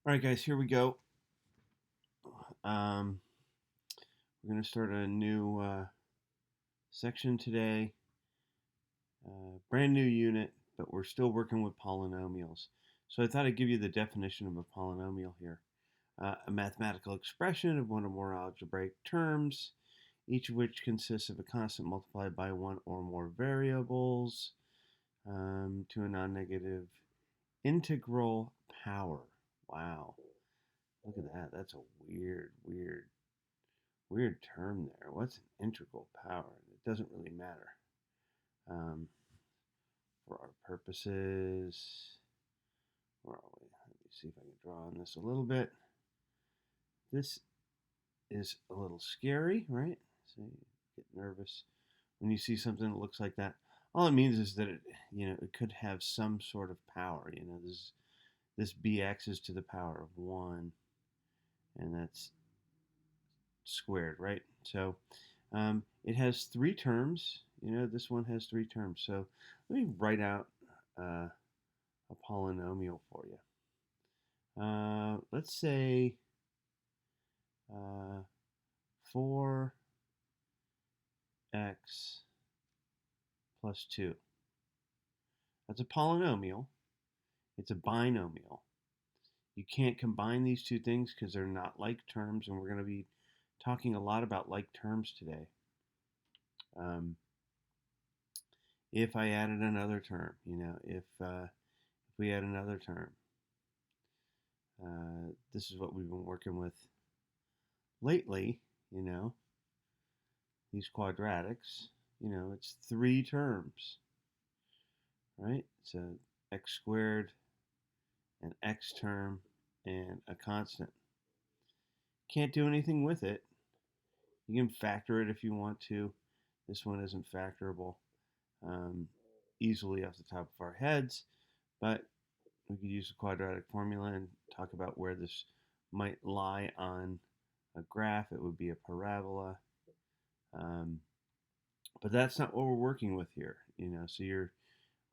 All right, guys, here we go. Um, we're going to start a new section today, brand new unit, but we're still working with polynomials. So I thought I'd give you the definition of a polynomial here. A mathematical expression of one or more algebraic terms, each of which consists of a constant multiplied by one or more variables to a non-negative integral power. Wow, look at that. That's a weird term there. What's an integral power? It doesn't really matter. Um, for our purposes, where are we? Let me see if I can draw on this a little bit. This is a little scary, right? So you get nervous when you see something that looks like that. All it means is that it could have some sort of power. This bx is to the power of 1, and that's squared, right? So it has three terms. This one has three terms. So let me write out a polynomial for you. Let's say 4x plus 2. That's a polynomial. It's a binomial. You can't combine these two things because they're not like terms, and we're going to be talking a lot about like terms today. If I added another term, if we add another term, this is what we've been working with lately, these quadratics, it's three terms, right? It's a x squared, an x term, and a constant. Can't do anything with it. You can factor it if you want to. This one isn't factorable easily off the top of our heads, but we could use the quadratic formula and talk about where this might lie on a graph. It would be a parabola. But that's not what we're working with here. So you're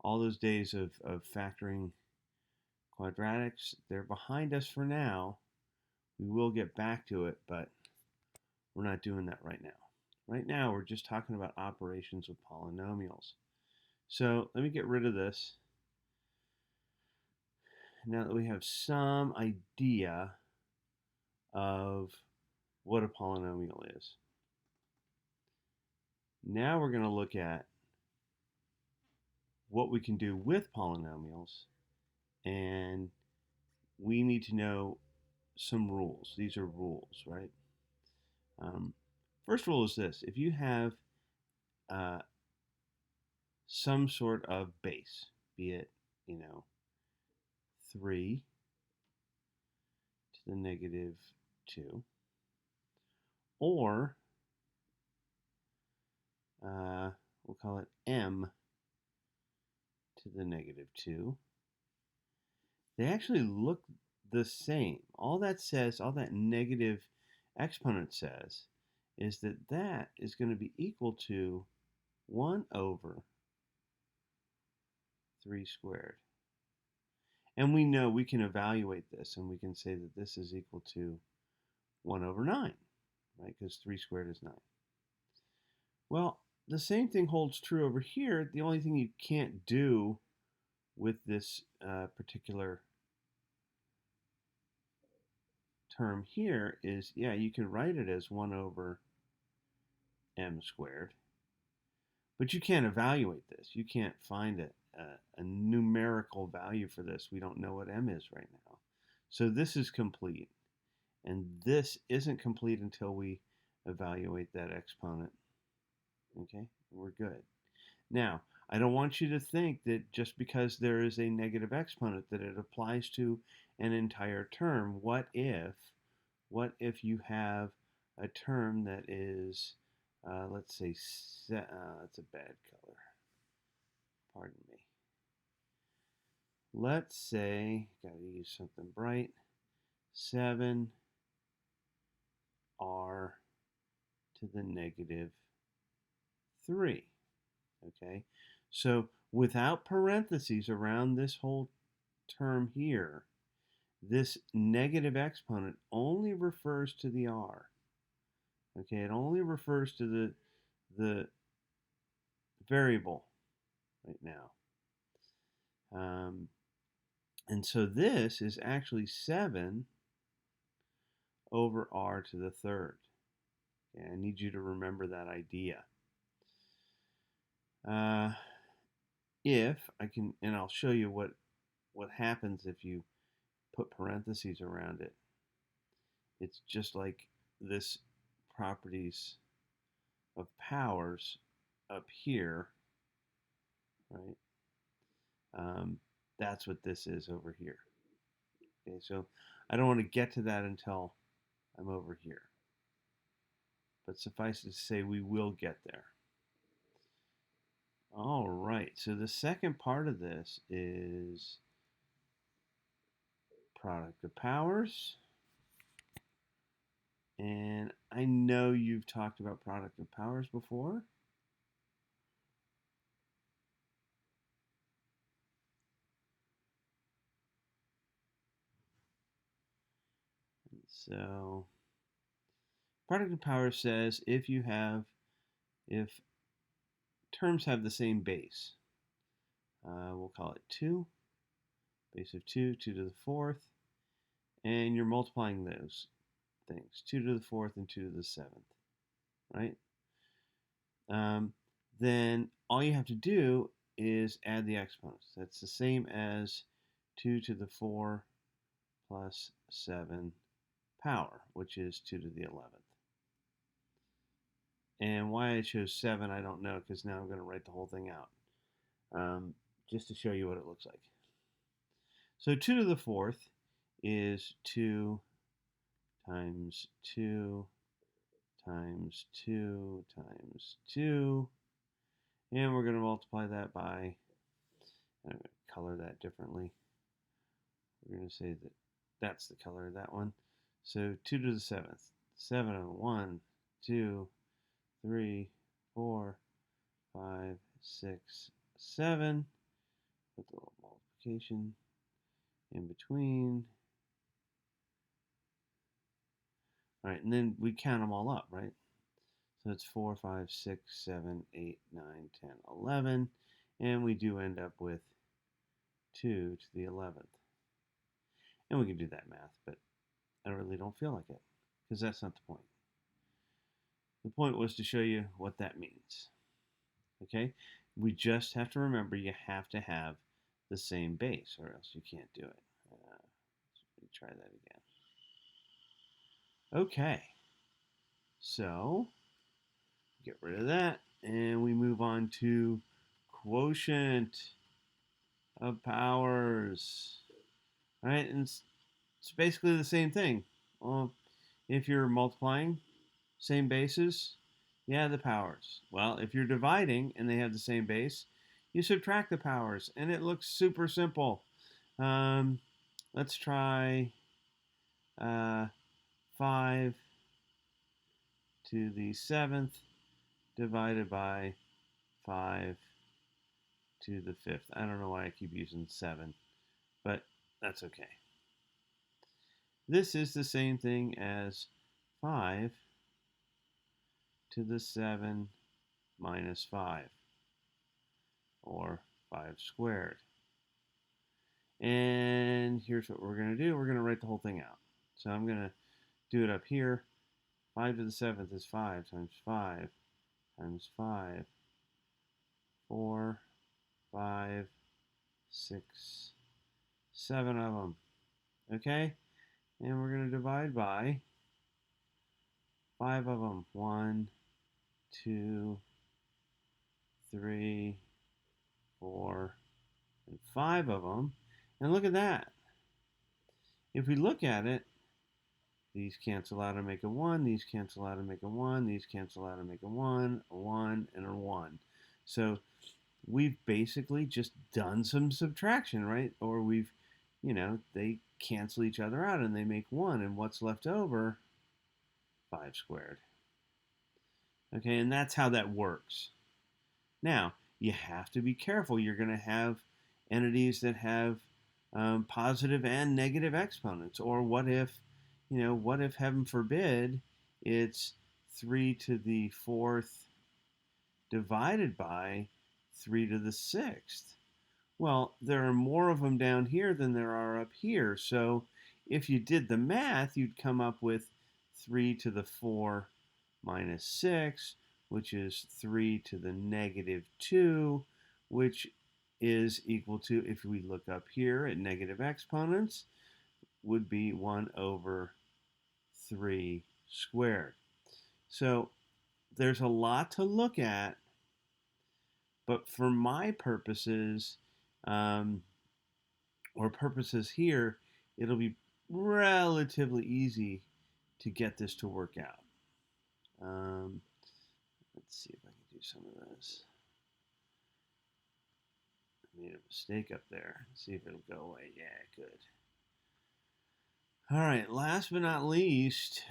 all those days of factoring quadratics, they're behind us for now. We will get back to it, but we're not doing that right now. Right now, we're just talking about operations with polynomials. So let me get rid of this. Now that we have some idea of what a polynomial is. Now we're going to look at what we can do with polynomials, and we need to know some rules. These are rules, right? First rule is this: if you have some sort of base, be it 3 to the negative 2, or we'll call it m to the negative 2, they actually look the same. All that says, all that negative exponent says, is that that is going to be equal to 1 over 3 squared. And we know we can evaluate this, and we can say that this is equal to 1 over 9, right? Because 3 squared is 9. Well, the same thing holds true over here. The only thing you can't do with this particular term here is, yeah, you can write it as 1 over m squared, but you can't evaluate this. You can't find a numerical value for this. We don't know what m is right now. So this is complete, and this isn't complete until we evaluate that exponent. Okay, we're good. Now, I don't want you to think that just because there is a negative exponent that it applies to an entire term. What if you have a term that is, let's say, that's a bad color. Pardon me. Let's say, got to use something bright, 7r to the negative 3. Okay, so without parentheses around this whole term here, this negative exponent only refers to the r. Okay, it only refers to the variable right now. And so this is actually 7 over r to the third. Okay, I need you to remember that idea. If I can, and I'll show you what happens if you put parentheses around it. It's just like this properties of powers up here, right? That's what this is over here. Okay, so I don't want to get to that until I'm over here. But suffice it to say, we will get there. All right, so the second part of this is product of powers. And I know you've talked about product of powers before. And so product of powers says if terms have the same base, we'll call it 2, base of 2, 2 to the fourth, and you're multiplying those things, 2 to the fourth and 2 to the seventh, right? Then all you have to do is add the exponents. That's the same as 2 to the 4 plus 7 power, which is 2 to the 11th. And why I chose 7, I don't know, because now I'm going to write the whole thing out, just to show you what it looks like. So 2 to the 4th is 2 times 2 times 2 times 2. And we're going to multiply that by, I'm going to color that differently. We're going to say that that's the color of that one. So 2 to the 7th. 7 of 1, 2, 3, 4, 5, 6, 7. Put the little multiplication in between. All right, and then we count them all up, right? So it's 4, 5, 6, 7, 8, 9, 10, 11. And we do end up with 2 to the 11th. And we can do that math, but I really don't feel like it, because that's not the point. The point was to show you what that means. Okay? We just have to remember you have to have the same base, or else you can't do it. Let me try that again. Okay. So, get rid of that, and we move on to quotient of powers. All right, and it's basically the same thing. Well, if you're multiplying, same bases, yeah, the powers. Well, if you're dividing and they have the same base, you subtract the powers, and it looks super simple. Let's try 5 to the 7th divided by 5 to the 5th. I don't know why I keep using 7, but that's okay. This is the same thing as 5 to the 7 minus 5, or 5 squared. And here's what we're going to do. We're going to write the whole thing out. So I'm going to do it up here. 5 to the 7th is 5 times 5 times 5. 4, 5, 6, 7 of them. Okay? And we're going to divide by 5 of them. 1, 2, 3, 4, and 5 of them. And look at that. If we look at it, these cancel out and make a 1, these cancel out and make a 1, these cancel out and make a 1, and a 1. So we've basically just done some subtraction, right? Or we've, they cancel each other out and they make 1, and what's left over? 5 squared. Okay, and that's how that works. Now, you have to be careful. You're going to have entities that have positive and negative exponents? Or what if, what if, heaven forbid, it's 3 to the fourth divided by 3 to the sixth? Well, there are more of them down here than there are up here. So if you did the math, you'd come up with 3 to the 4 minus 6, which is 3 to the negative 2, which is equal to, if we look up here at negative exponents, would be 1 over 3 squared. So there's a lot to look at, but for my purposes, or purposes here, it'll be relatively easy to get this to work out. Let's see if I can do some of this. I made a mistake up there. Let's see if it'll go away. Yeah, good. All right, last but not least,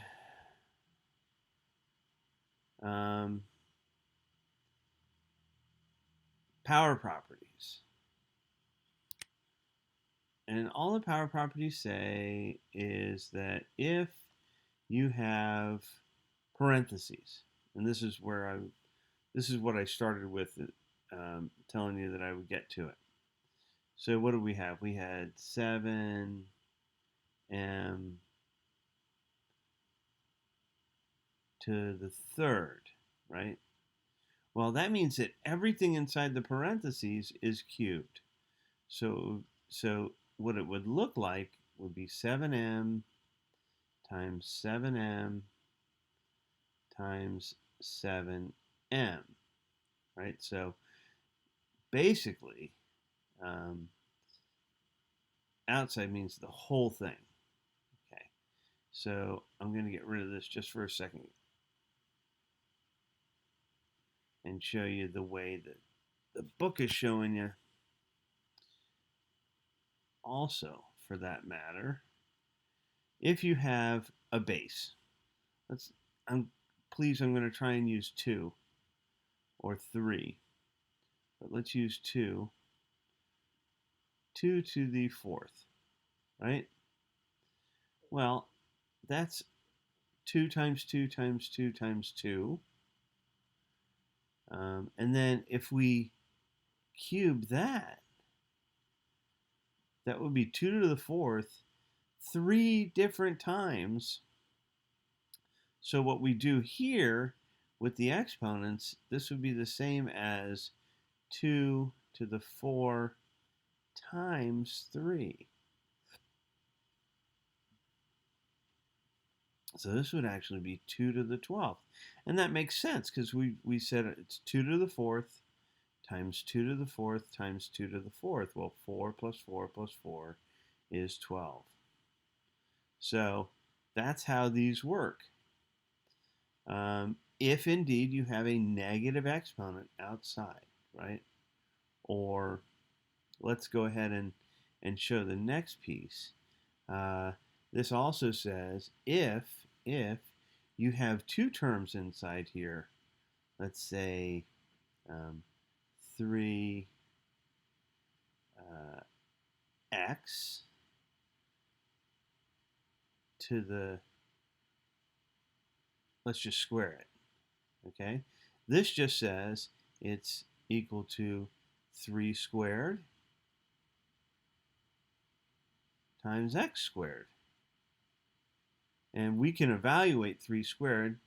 power properties. And all the power properties say is that if you have parentheses, and this is what I started with, telling you that I would get to it. So what did we have? We had 7m to the third, right? Well, that means that everything inside the parentheses is cubed. So what it would look like would be 7m times 7m times 7m, right? So basically, outside means the whole thing. Okay, so I'm going to get rid of this just for a second and show you the way that the book is showing you. Also, for that matter, if you have a base, I'm going to try and use 2 or 3, but let's use 2. 2 to the fourth, right? Well, that's 2 times 2 times 2 times 2. And then if we cube that, that would be 2 to the fourth 3 different times. So what we do here with the exponents, this would be the same as 2 to the 4 times 3. So this would actually be 2 to the 12th. And that makes sense because we said it's 2 to the 4th times 2 to the 4th times 2 to the 4th. Well, 4 plus 4 plus 4 is 12. So that's how these work. If indeed you have a negative exponent outside, right? Or let's go ahead and show the next piece. This also says if you have two terms inside here, let's say 3x to the, let's just square it, okay? This just says it's equal to 3 squared times x squared. And we can evaluate 3 squared,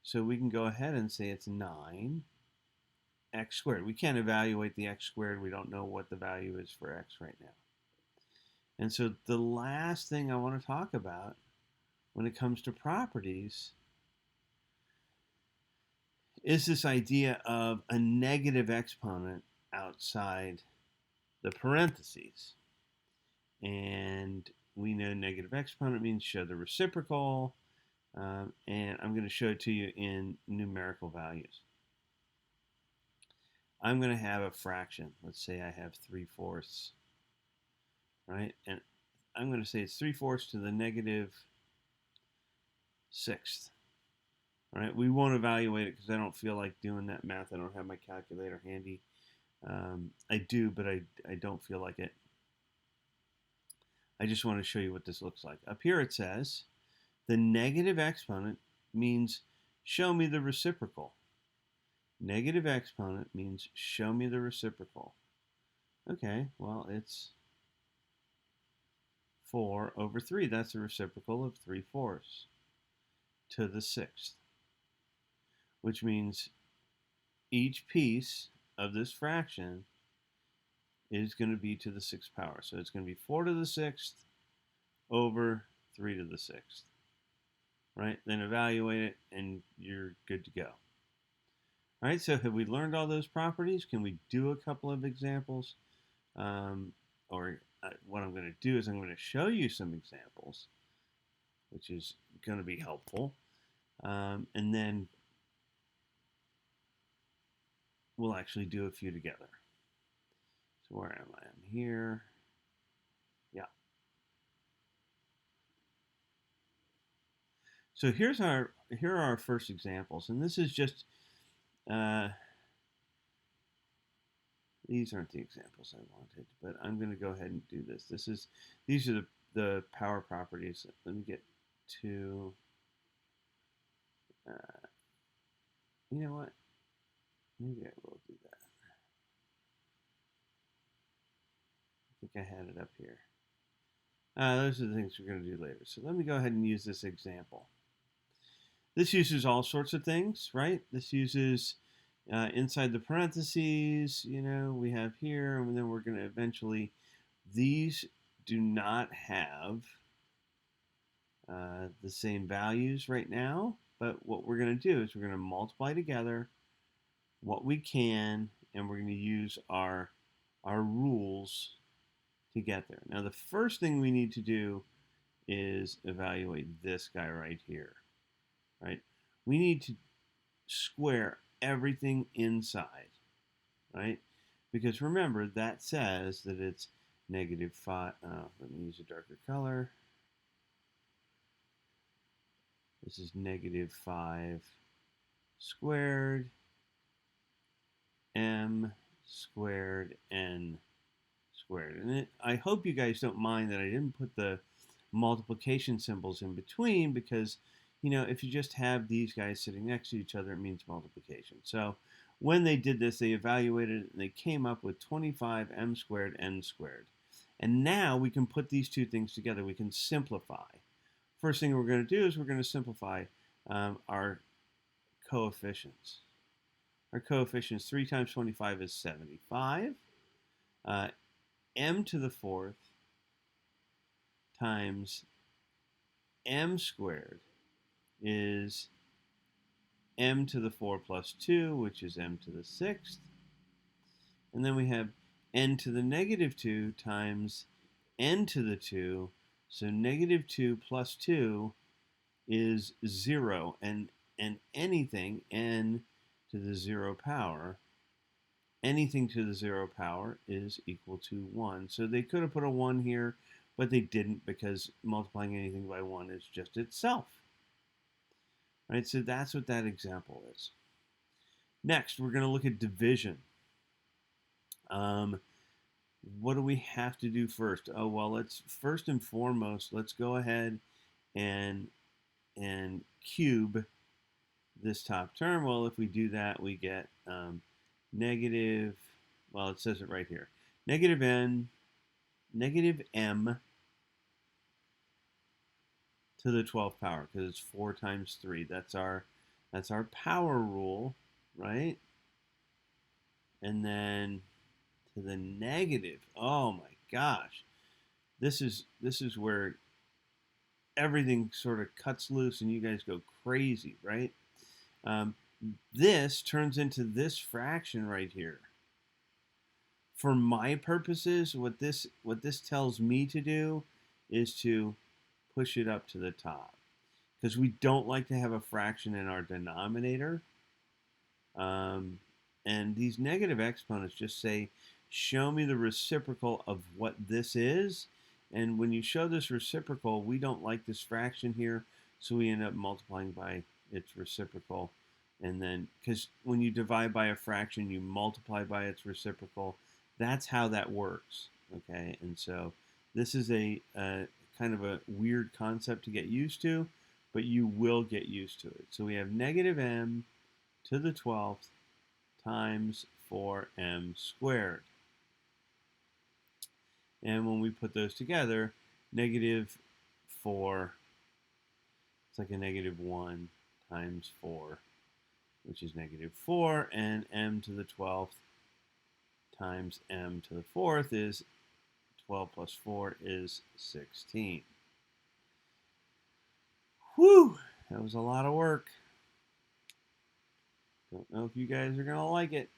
so we can go ahead and say it's 9x squared. We can't evaluate the x squared. We don't know what the value is for x right now. And so the last thing I want to talk about when it comes to properties is this idea of a negative exponent outside the parentheses. And we know negative exponent means show the reciprocal, and I'm going to show it to you in numerical values. I'm going to have a fraction. Let's say I have 3/4, right? And I'm going to say it's 3/4 to the negative 6th. All right, we won't evaluate it because I don't feel like doing that math. I don't have my calculator handy. I do, but I don't feel like it. I just want to show you what this looks like. Up here it says the negative exponent means show me the reciprocal. Negative exponent means show me the reciprocal. Okay, well, it's 4 over 3. That's the reciprocal of 3/4 to the 6th, which means each piece of this fraction is going to be to the 6th power. So it's going to be 4 to the 6th over 3 to the 6th, right? Then evaluate it, and you're good to go. All right, so have we learned all those properties? Can we do a couple of examples? What I'm going to do is I'm going to show you some examples, which is going to be helpful. And then we'll actually do a few together. So where am I? I'm here. Yeah. So here are our first examples, and this is just these aren't the examples I wanted, but I'm going to go ahead and do this. These are the power properties. Let me get to. You know what? Maybe I will do that. I think I had it up here. Those are the things we're going to do later. So let me go ahead and use this example. This uses all sorts of things, right? This uses inside the parentheses, we have here, and then we're going to eventually, these do not have the same values right now, but what we're going to do is we're going to multiply together what we can, and we're going to use our rules to get there. Now, the first thing we need to do is evaluate this guy right here, right? We need to square everything inside, right? Because remember, that says that it's -5. Let me use a darker color. This is -5 squared m squared n squared. And I hope you guys don't mind that I didn't put the multiplication symbols in between, because if you just have these guys sitting next to each other, it means multiplication. So when they did this, they evaluated it and they came up with 25 m squared n squared. And now we can put these two things together. We can simplify. First thing we're going to do is we're going to simplify our coefficients. Our coefficients, 3 times 25 is 75. M to the 4th times m squared is m to the 4 plus 2, which is m to the 6th. And then we have n to the -2 times n to the 2. So -2 plus 2 is 0. And anything, n to the 0 power, anything to the 0 power is equal to 1. So they could have put a 1 here, but they didn't, because multiplying anything by 1 is just itself. Right, so that's what that example is. Next, we're going to look at division. What do we have to do first? Oh, well, let's first and foremost, let's go ahead and cube this top term. Well, if we do that, we get negative, well, it says it right here, negative m to the 12th power, because it's 4 times 3. That's our power rule, right? And then to the negative, oh my gosh, this is where everything sort of cuts loose and you guys go crazy, right? This turns into this fraction right here. For my purposes, what this tells me to do is to push it up to the top, because we don't like to have a fraction in our denominator. And these negative exponents just say, show me the reciprocal of what this is. And when you show this reciprocal, we don't like this fraction here, so we end up multiplying by its reciprocal. And then, because when you divide by a fraction, you multiply by its reciprocal. That's how that works, okay? And so This is a kind of a weird concept to get used to, but you will get used to it. So we have negative m to the 12th times 4m squared. And when we put those together, negative 4, it's like a negative 1 times 4, which is negative 4, and m to the 12th times m to the 4th is 12 plus 4 is 16. Whew, that was a lot of work. Don't know if you guys are going to like it.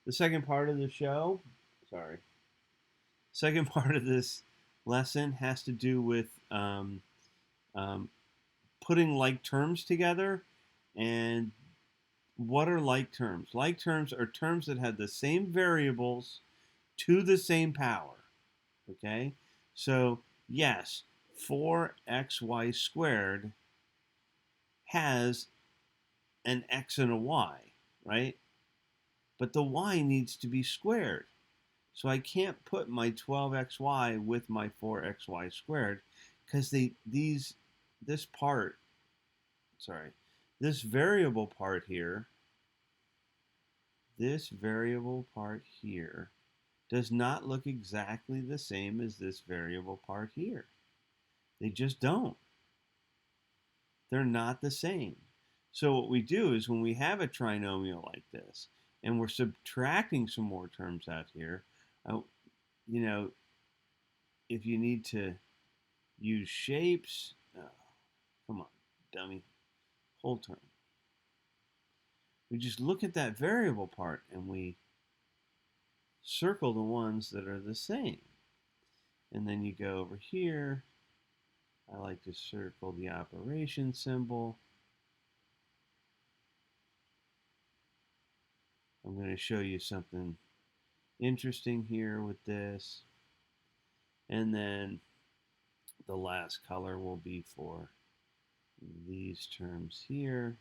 The second part of the show, second part of this lesson has to do with um, putting like terms together. And what are like terms? Like terms are terms that have the same variables to the same power. Okay? So, yes, 4xy squared has an x and a y, right? But the y needs to be squared. So I can't put my 12xy with my 4xy squared because this variable part here, does not look exactly the same as this variable part here. They just don't. They're not the same. So what we do is when we have a trinomial like this, and we're subtracting some more terms out here, you know, if you need to use shapes, come on, dummy, whole term. We just look at that variable part and we circle the ones that are the same. And then you go over here. I like to circle the operation symbol. I'm going to show you something interesting here with this. And then the last color will be for these terms here.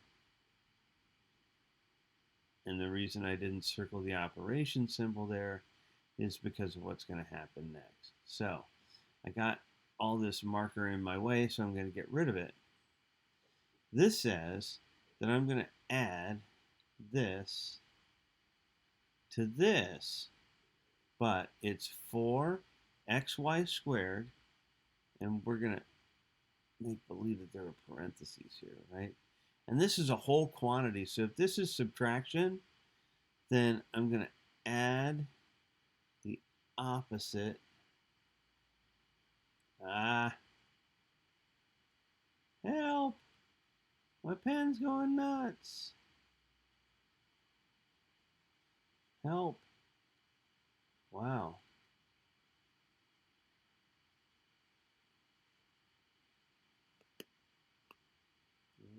And the reason I didn't circle the operation symbol there is because of what's going to happen next. So I got all this marker in my way, so I'm going to get rid of it. This says that I'm going to add this to this, but it's 4xy squared, and we're going to make believe that there are parentheses here, right? And this is a whole quantity, so if this is subtraction, then I'm going to add the opposite. Help! My pen's going nuts. Help. Wow.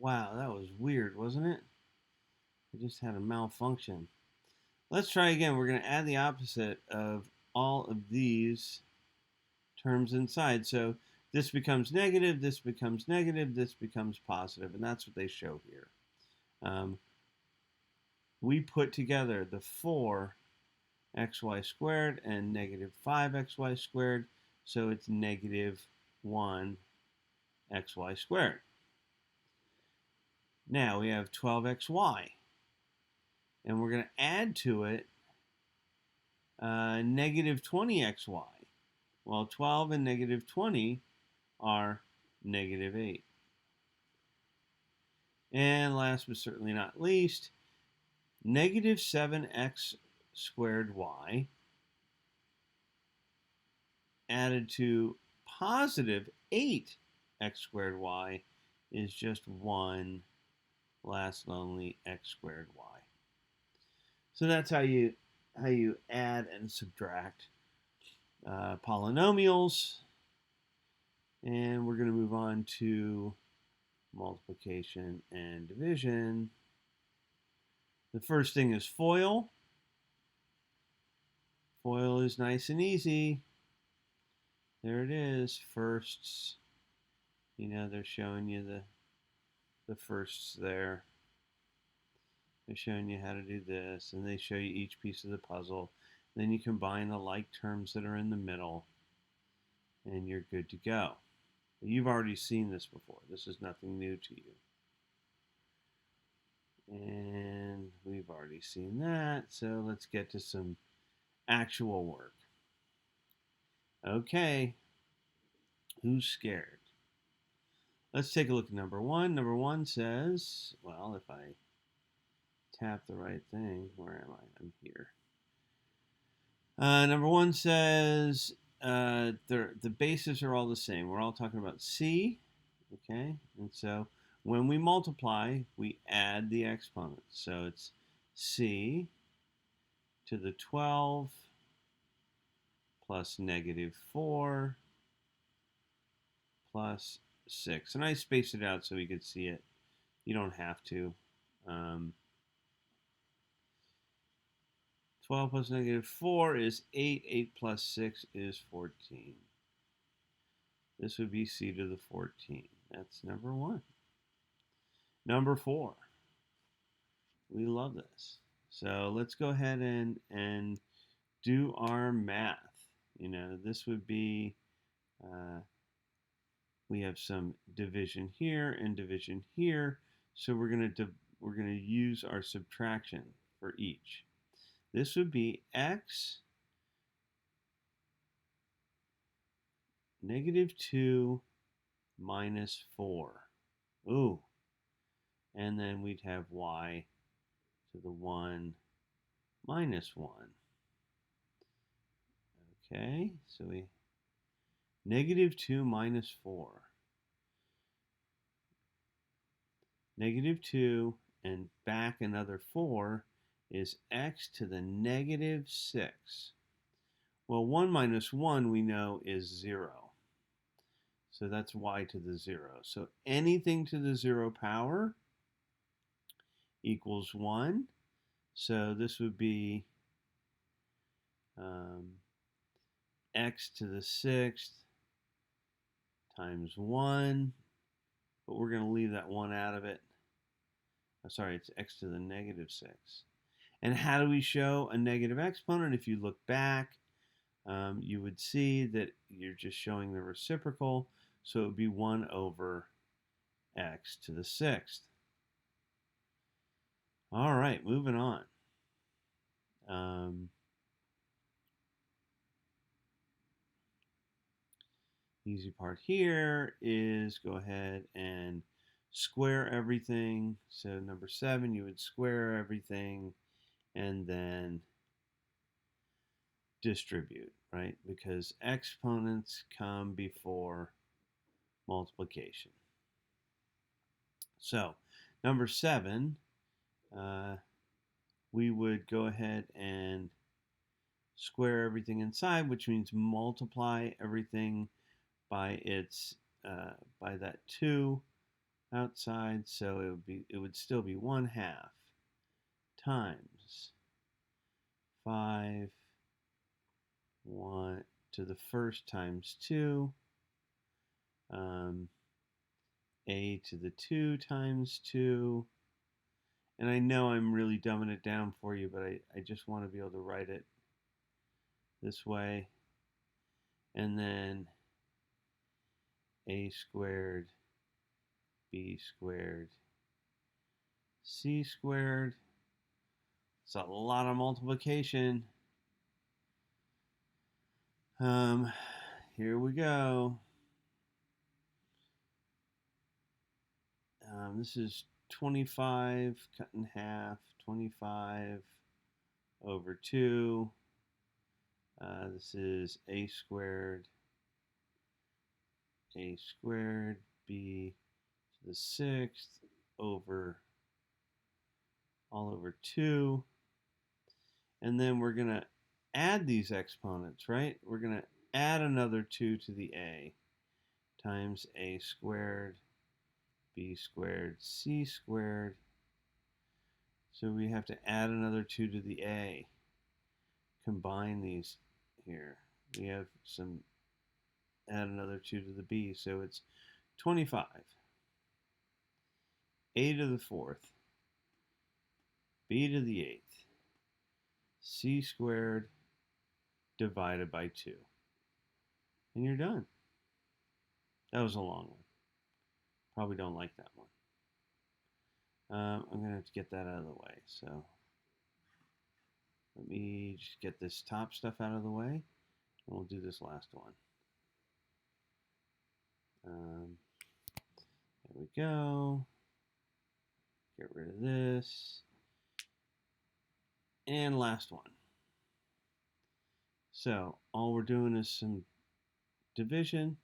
Wow, that was weird, wasn't it? I just had a malfunction. Let's try again. We're going to add the opposite of all of these terms inside. So this becomes negative, this becomes negative, this becomes positive, and that's what they show here. We put together the 4xy squared and negative 5xy squared, so it's negative 1xy squared. Now we have 12xy, and we're going to add to it negative 20xy. Well, 12 and negative 20 are negative 8. And last but certainly not least, negative 7x squared y added to positive 8x squared y is just 1 last lonely x squared y. So that's how you add and subtract polynomials. And we're going to move on to multiplication and division. The first thing is FOIL. FOIL is nice and easy. There it is, firsts. You know, they're showing you the firsts there. They're showing you how to do this, and they show you each piece of the puzzle. Then you combine the like terms that are in the middle, and you're good to go. You've already seen this before. This is nothing new to you. And we've already seen that, so let's get to some actual work. Okay, who's scared? Let's take a look at number one. Number one says, well, if I tap the right thing, where am I? I'm here. Number one says the bases are all the same. We're all talking about C, okay? And so when we multiply, we add the exponents. So it's C to the 12 plus negative 4 plus 6. And I spaced it out so we could see it. You don't have to. 12 plus negative 4 is 8. 8 plus 6 is 14. This would be C to the 14. That's number one. Number four. We love this. So let's go ahead and do our math. You know, this would be, we have some division here and division here. So we're gonna use our subtraction for each. This would be x negative 2 minus 4. Ooh. And then we'd have y to the 1 minus 1. Okay, so we negative 2 minus 4. Negative 2 and back another 4 is x to the negative 6. Well, 1 minus 1 we know is 0. So that's y to the 0. So anything to the 0 power equals 1. So this would be x to the 6th times 1. But we're going to leave that 1 out of it. Oh, sorry, it's x to the negative 6. And how do we show a negative exponent? If you look back, you would see that you're just showing the reciprocal. So it would be 1 over x to the 6th. All right, moving on. Easy part here is go ahead and square everything. So number 7, you would square everything and then distribute, right? Because exponents come before multiplication. So number 7, we would go ahead and square everything inside, which means multiply everything by its by that 2 outside. So it would still be 1/2 times 5 1 to the first times 2, a to the 2 times 2. And I know I'm really dumbing it down for you, but I just want to be able to write it this way. And then a squared, b squared, c squared. It's a lot of multiplication. Here we go. This is 25 cut in half, 25 over 2. This is a squared, b to the 6th over all over 2. And then we're going to add these exponents, right? We're going to add another 2 to the a times a squared, b squared, c squared. So we have to add another 2 to the a. Combine these here. We have some, add another 2 to the b. So it's 25. A to the 4th, b to the 8th, c squared, divided by 2. And you're done. That was a long one. Probably don't like that one. I'm going to have to get that out of the way. So let me just get this top stuff out of the way, and we'll do this last one. There we go. Get rid of this. And last one. So all we're doing is some division.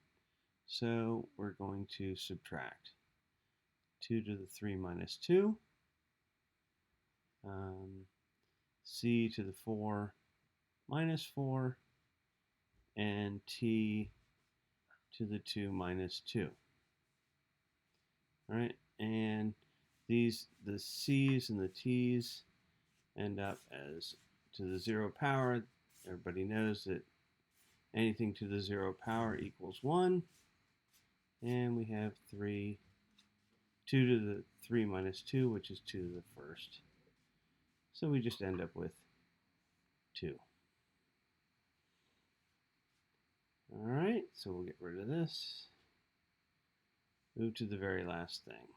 So we're going to subtract 2 to the 3 minus 2. C to the 4 minus 4. And t to the 2 minus 2. All right, and the c's and the t's end up as to the 0 power. Everybody knows that anything to the 0 power equals 1. And we have 2 to the 3 minus 2, which is 2 to the first. So we just end up with 2. All right, so we'll get rid of this. Move to the very last thing.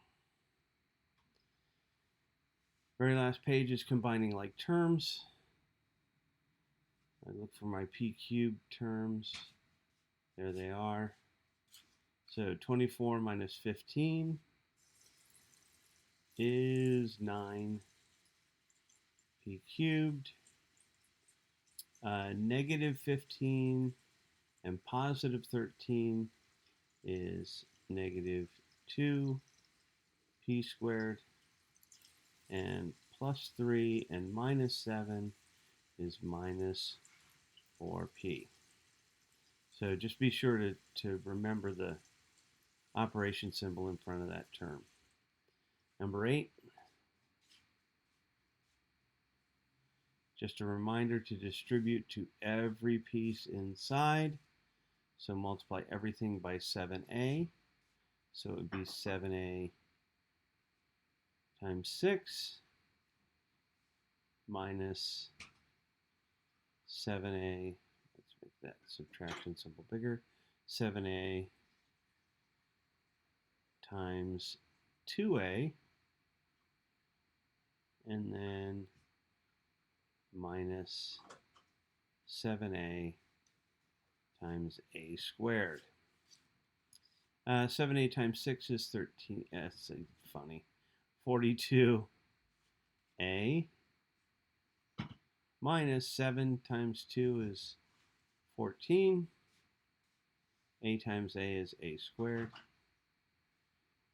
Very last page is combining like terms. I look for my p cubed terms. There they are. So 24 minus 15 is 9 p cubed. Negative 15 and positive 13 is negative 2 p squared. And plus 3 and minus 7 is minus 4p. So just be sure to remember the operation symbol in front of that term. Number 8, just a reminder to distribute to every piece inside. So multiply everything by 7a. So it would be 7a times 6 minus 7a, let's make that subtraction symbol bigger, 7a times 2a, and then minus 7a times a squared. 7a times 6 is 13, that's funny, 42a minus 7 times 2 is 14. A times a is a squared.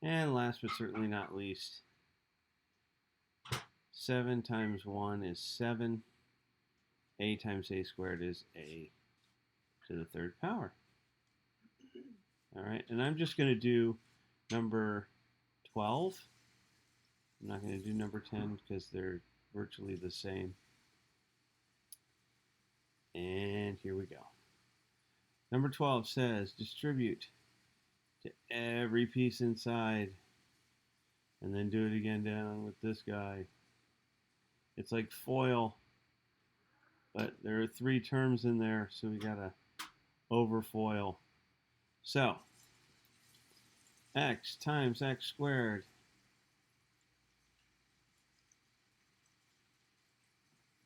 And last but certainly not least, 7 times 1 is 7. A times a squared is a to the 3rd power. All right, and I'm just going to do number 12. I'm not going to do number 10 because they're virtually the same. And here we go. Number 12 says distribute to every piece inside, and then do it again down with this guy. It's like FOIL, but there are 3 terms in there, so we gotta over FOIL. So x times x squared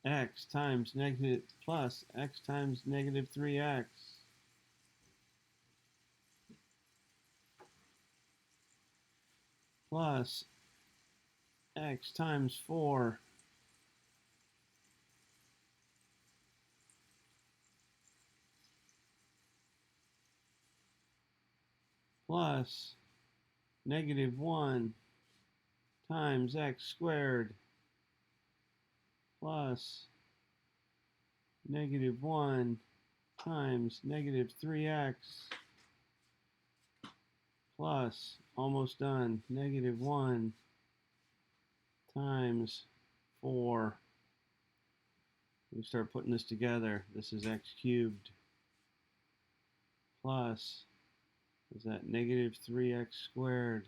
x times negative plus x times negative 3x plus x times 4 plus negative 1 times x squared plus negative 1 times negative 3x plus, almost done, negative 1 times 4. We start putting this together. This is x cubed plus, is that negative 3x squared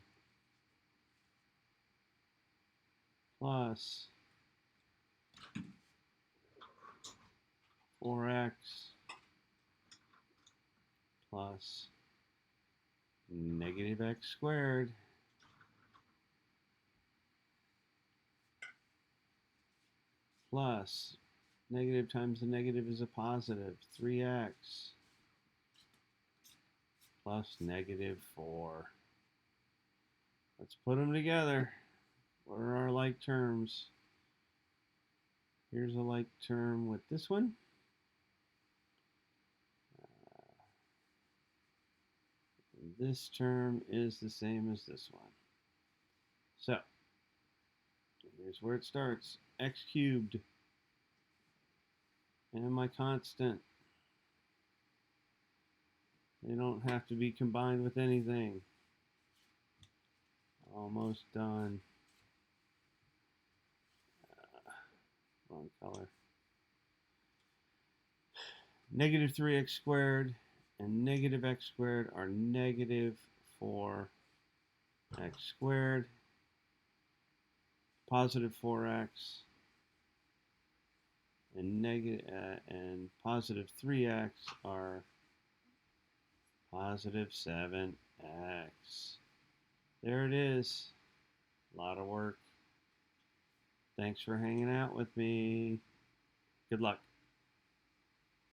plus 4x plus negative x squared plus negative times the negative is a positive 3x plus negative 4. Let's put them together. What are our like terms? Here's a like term with this one. This term is the same as this one. So, here's where it starts. X cubed. And my constant. They don't have to be combined with anything. Almost done. Wrong color. Negative 3x squared and negative x squared are negative 4x squared. Positive 4x and positive 3x are positive 7x. There it is. A lot of work. Thanks for hanging out with me. Good luck.